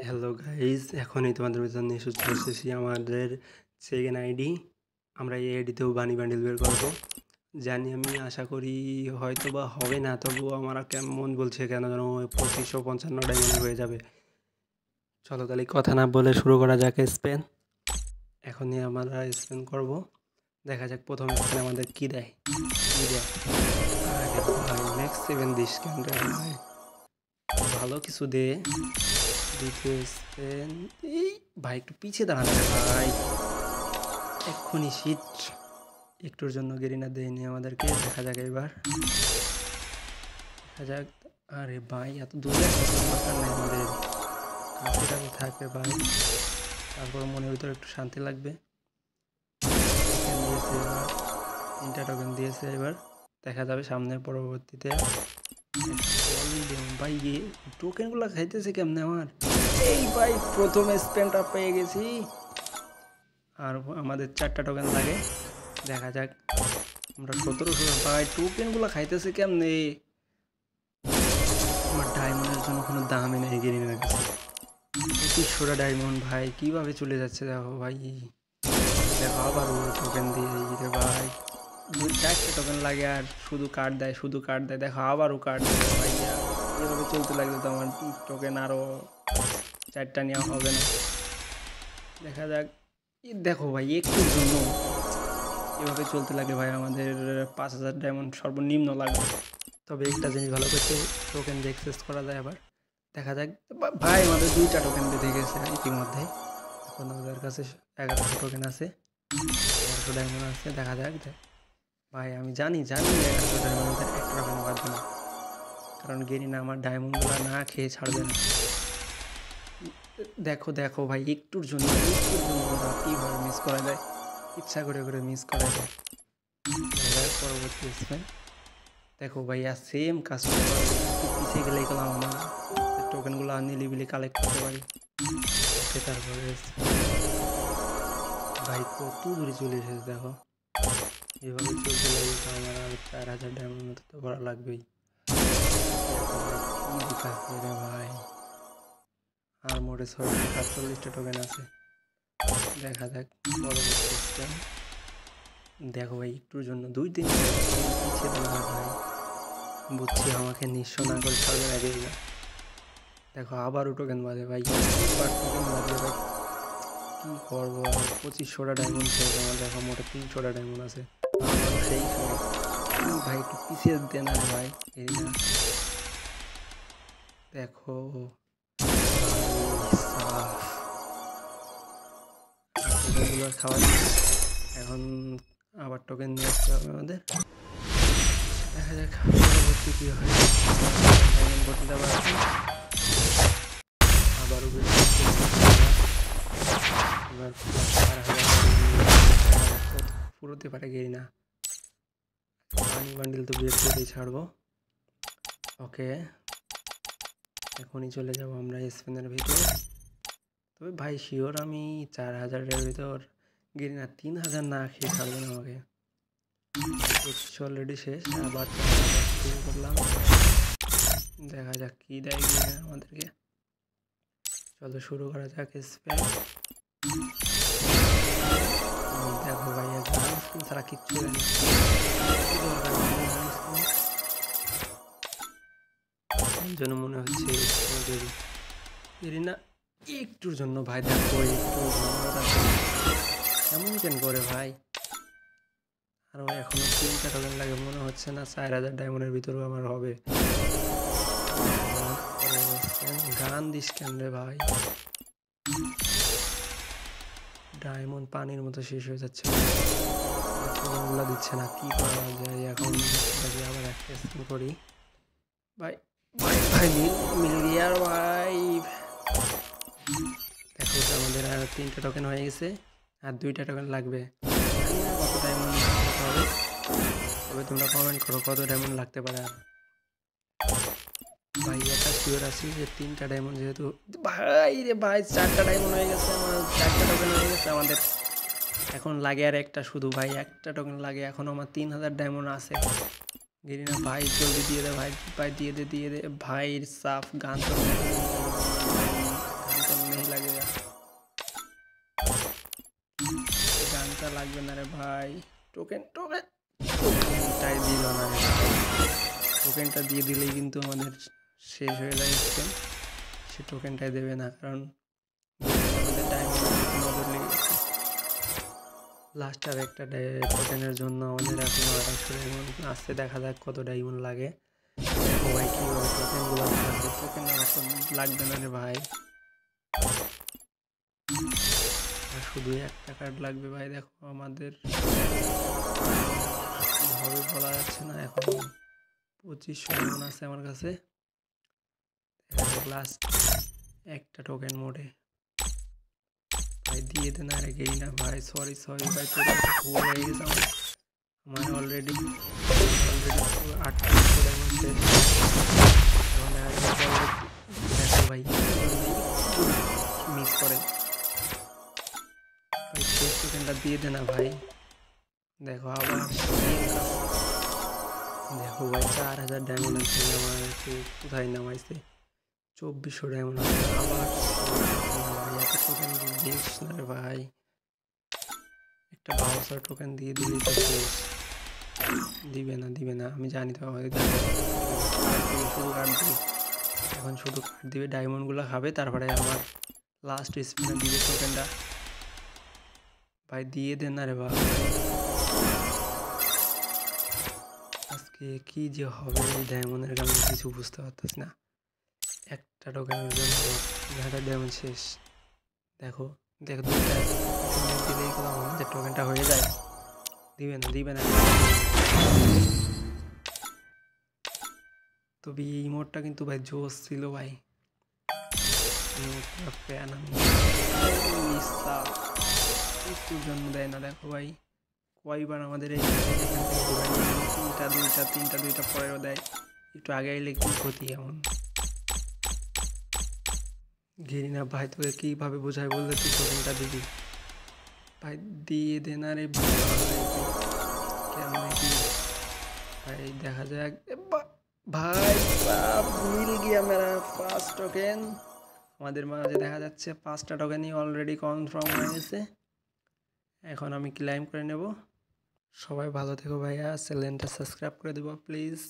Hello guys, এখনই তোমাদের জন্য এসে চলে এসেছি আমাদের সেকেন্ড আইডি। আমরা এই আইডিতেও বানি বান্ডিল বের করবো। জানি আমি আশা করি হয়তো বা হবে না, তবুও আমার কেমন বলছে কেন যেন 2555 ডায়মন্ড হয়ে যাবে। চলো তাহলে কথা না বলে শুরু করা যাক স্পেন। এখনই আমরা স্পেন করব, দেখা যাক প্রথম স্পেন আমাদের কি দেয়। কি দেয়? আরে ভাই ম্যাক্স 7 দিস কেন রে ভাই, ভালো কিছু দে। দ্বিতীয় স্পেন। এই ভাই একটু পিছিয়ে দাঁড়ানো রে ভাই, এক্ষুনি শীত একটুর জন্য গেরিনা দেয়নি আমাদেরকে। দেখা যাক এবার, দেখা যাক। আরে ভাই এত দূরে দরকার নাই আমাদের, কাছে কাছে থাকবে ভাই, তারপর মনের ভিতরে একটু শান্তি লাগবে। টোকেন দিয়েছে এবার, 3টা টোকেন দিয়েছে এবার, দেখা যাবে সামনে পরবর্তীতে। ভাই টোকেনগুলো খাইতেছে কেমনে আমার। এই ভাই প্রথম স্পেনটা পেয়ে গেছি, আর আমাদের 4টা টোকেন লাগে। দেখা যাক আমরা 1700 ভাই টোকেনগুলো খাইতেছে কেমনে। আমার ডায়মন্ডের জন্য কোনো দামই নেই গেরিনার কাছে। 2500টা ডায়মন্ড ভাই কীভাবে চলে যাচ্ছে দেখো ভাই। দেখো আবারও টোকেন দিয়ে রে ভাই, 4টে টোকেন লাগে আর শুধু কার্ড দেয়, শুধু কার্ড দেয়। দেখো আবারও কার্ড দেয় ভাই, এভাবে চলতে লাগলে তো আমার টোকেন আরও 4টা নেওয়া হবে না। দেখা যাক। দেখো ভাই একটুর জন্য এভাবে চলতে লাগলে ভাই আমাদের 5000 ডায়মন্ড সর্বনিম্ন লাগবে। তবে একটা জিনিস ভালো করছে, টোকেন দিয়ে এক্সেস করা যায় আবার। দেখা যাক। ভাই আমাদের 2টা টোকেন বেঁধে গেছে ইতিমধ্যে। এখন আমাদের কাছে 1100 টোকেন আছে, 1100 ডায়মন্ড আছে। দেখা যাক। ভাই আমি জানি 1100 ডায়মন্ডের একটা টোকেন বাঁধবে না, কারণ গেরিনা আমার ডায়মন্ডগুলো না খেয়ে ছাড়বে না। দেখো দেখো ভাই একটুর জন্য ওরা কীভাবে মিস করা যায়, ইচ্ছা করে করে মিস করা যায়। পরবর্তী স্পেন। দেখো ভাইয়া সেম কাজ করতে পারি, পিছিয়ে গেলেই গেলাম আমার টোকেনগুলো নিলিবিলি কালেক্ট করতে পারি। ওকে তারপরে ভাই কত দূরে চলে এসেছে দেখো। এভাবে চলতে লাগলে তো আমার আর 4000 ডায়মন্ড মতো তো করা লাগবেই। কি দেখাচ্ছে রে ভাই, আর মোটে 647টা টোকেন আছে। দেখা যাক পরবর্তী স্পেন। দেখো ভাই একটুর জন্য 2-3 পিছিয়ে দিল ভাই। বুঝছি আমাকে নিঃস্ব না করে ছাড়বে না গেরিনা। দেখো আবারও টোকেন বাজে ভাই, টোকেন বাজে ভাই, কী করবো। 2500টা ডায়মন্ড শেষ আমার, দেখো মোটে 300টা ডায়মন্ড আছে। আমারও সেই সময় ভাই একটু পিছিয়ে দেন না ভাই গেরিনা। দেখো টোকেনগুলো খাওয়া, এখন আবার টোকেন নিয়ে আসতে হবে আমাদের। দেখা যাক পরবর্তী কী হয়। ডায়মন্ড করতে দেওয়া আছে, আবারও এবার 4000 পুরোতে পারে গেরিনা। পানি বান্ডিল তো বের করেই ছাড়বো। ওকে এখনই চলে যাব আমরা স্পেনের ভিতর। তবে ভাই শিওর আমি 4000-এর ভিতর গেরিনা 3000 না খেয়ে ছাড়বে না আমাকে। অলরেডি শেষ, আবার শুরু করলাম। দেখা যাক কী দেয় গেরিনা আমাদেরকে। চলো শুরু করা যাক স্পেন। দেখো ভাই গান স্কিন ছাড়া কিচ্ছু জানি জন্য মনে হচ্ছে গেরিনা একটুর জন্য ভাই। দেখো একটু এমন কেন করে ভাই। আরও এখনো 3টা টোকেন লাগে, মনে হচ্ছে না 4000 ডায়মন্ডের ভিতরেও আমার হবে। গান দিস কেন রে ভাই, ডায়মন্ড পানির মতো শেষ হয়ে যাচ্ছে, টোকেনগুলো দিচ্ছে না। কি করা যায় এখন, দেখি আবার একটা স্পিন করি। ভাই ভাই ভাই মিল গিয়ার ভাই। দেখো আমাদের আর 3টা টোকেন হয়ে গেছে, আর 2টা টোকেন লাগবে। কত ডায়মন্ড হবে, তবে তোমরা কমেন্ট করো কত ডায়মন্ড লাগতে পারে। আর ভাই একটা শিওর আছি যে 3টা ডায়মন্ড, যেহেতু ভাই রে ভাই 4টা ডায়মন্ড হয়ে গেছে আমার, 4টা টোকেন হয়ে গেছে আমাদের। এখন লাগে আর একটা, শুধু ভাই একটা টোকেন লাগে। এখন আমার 3000 ডায়মন্ড আছে। গেরিনা ভাই জলদি দিয়ে দে ভাই, ভাই দিয়ে দে দিয়ে দে ভাই। সাফ গান তো টোকেনটা লাগবে না রে ভাই। টোকেনটাই দিল না রে ভাই। টোকেনটা দিয়ে দিলেই কিন্তু আমাদের শেষ হয়ে যায় স্পেন। সে টোকেনটাই দেবে না, কারণ আমাদের ডায়মন্ড নজর লেগেছে। লাস্ট আর একটা টোকেনের জন্য আমাদের এখন 2800 ডায়মন্ড আসতে, দেখা যাক কত ডায়মন্ড লাগে। দেখো ভাই কীভাবে টোকেনগুলো থাকবে, টোকেন আমার তো লাগবে না রে ভাই। আর শুধু একটা কার্ড লাগবে ভাই। দেখো আমাদের হবে বলা যাচ্ছে না, এখন 2500 ডায়মন্ড আছে আমার কাছে। লাস্ট একটা টোকেন মোডে ভাই দিয়ে দে না রে গেই না ভাই। সরি ভাই, তোর কাছে ভুল হয়ে গেছে আমার অলরেডি 2800 ডায়মন্ড শেষ। এখন দেখো ভাই মিস করে ভাই, শেষ টোকেনটা দিয়ে দে না ভাই। দেখো আবার দেখো ভাই 4000 ডায়মন্ড আছে আমার, কোথায় নামাইছে 2400 ডায়মন্ড আছে আবার। ভাই এত টোকেন দিস না রে ভাই, একটা বাউসার টোকেন দিয়ে দিলি তো শেষ। দিবে না আমি জানি তো। শুধু কার্ড দিবে, এখন শুধু কার্ড দিবে, ডায়মন্ডগুলো খাবে, তারপরে আমার লাস্ট স্পিনে দিবে টোকেনটা। ভাই দিয়ে দেন না রে ভাই। আজকে কি যে হবে এই ডায়মন্ডের কারণে কিছু বুঝতে পারতেছি না। একটা টোকেনের জন্য 3000 ডায়মন্ড শেষ। দেখো দুইটা দিলেই গেলাম, আমাদের টোকেনটা হয়ে যায়। দিবে না। তবে এই মোডটা কিন্তু ভাই জোস ছিল ভাই। ফ্যান আমি কিছুর জন্য দেয় না। দেখো ভাই কয়বার আমাদের এই তিনটা পরেও দেয়। একটু আগে এলে কি ক্ষতি এমন। ঘেরি না ভাই, তোকে কীভাবে বোঝায় বললে তুই টোকেনটা দিবি ভাই। দিয়ে দে না রে ভাই, কেমন কি ভাই দেখা যাক। ভাই মিল গিয়া মেরা ফার্স্ট টোকেন। আমাদের মাঝে দেখা যাচ্ছে 5টা টোকেনই অলরেডি কনফার্ম হয়ে গেছে। এখন আমি ক্লাইম করে নেব। সবাই ভালো থেকো ভাইয়া, চ্যানেলটা সাবস্ক্রাইব করে দেবো প্লিজ।